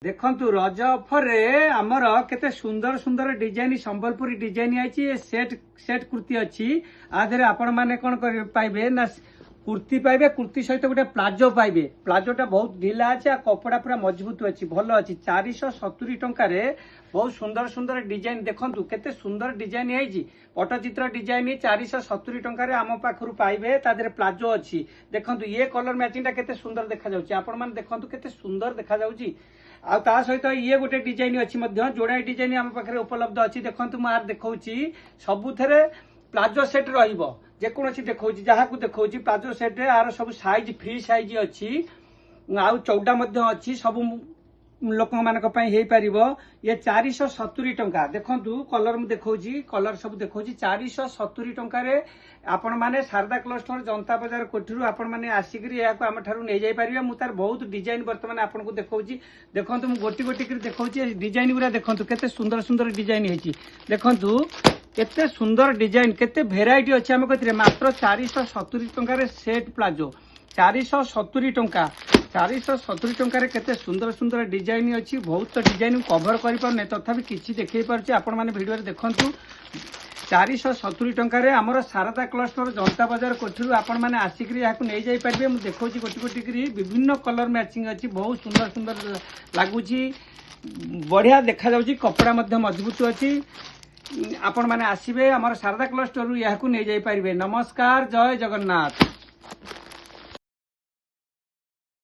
देखंतु रज ऑफर रे आमर केते सुंदर सुंदर डिजाइन संबलपुरी डिजाइन आई सेट सेट कुर्ती अच्छी आधे आपण माने कौन कर पाइबे ना कुर्ती पाइबे कुर्ती सहित गोटे प्लाजो पाइबे प्लाजोटा बहुत ढिला अच्छे कपड़ा पूरा मजबूत अच्छी भल अच्छी 470 टंकार बहुत सुंदर सुंदर डिजाइन देखंतु केते सुंदर डिजाइन है पट्टचित्र डिजाइन 470 टंकार आम पाखरु पाइबे तादरे प्लाजो अच्छी देखंतु ये कलर मैचिंगटा केते सुंदर देखा जाउची आपण माने देखंतु केते सुंदर देखा जाउची आ ता सहित ये गोटे डिजाइन अच्छी जोड़ा डिजाइन आम पाखे उपलब्ध अच्छी देखंतु मार देखौची सबुथरे प्लाजो सेट रहिबो जेकोसी देखौची जहाँ को देखौची प्लाजो सेट आर सब साइज फ्री साइज अच्छी आउ चौड़ा अच्छी सब लोक ये 470 टंका देखंतु कलर मु देखौची कलर सब देखौची 470 टंकार आपण माने शारदा क्लस्टर जनता बाजार कोठिरु आपण माने आसिकरी या आम ठारू नै जाई परिबे मु तार बहुत डिजाइन वर्तमान आपण को देखौची देखंतु मु गोटी गोटी कर देखौची डिजाइन गुरा देखंतु केते सुंदर सुंदर डिजाइन हेची देखंतु केते सुंदर डिजाइन केते भेराइटी अछि हम कथिरे मात्र 470 टंका सेट प्लाजो 470 टंका 470 टंका केते सुंदर सुंदर डिजाइन अच्छी बहुत डिजाइन कभर कर पारने तथापि किछि देखै पारछि आपण माने वीडियो रे देखंतु 470 टंका आमर शारदा क्लस्टर जनता बाजार कोठिरु आपण माने आसिकरी याकु नै जाई पारबे मु देखौछि गोटी गोटी करी विभिन्न कलर मैचिंग अच्छी बहुत सुंदर सुंदर लागुछि बढ़िया देखा जाउछि कपड़ा मध्य मजबूत अच्छी आपण माने आसीबे आमर शारदा क्लस्टर याकु नै जाई पारबे नमस्कार जय जगन्नाथ।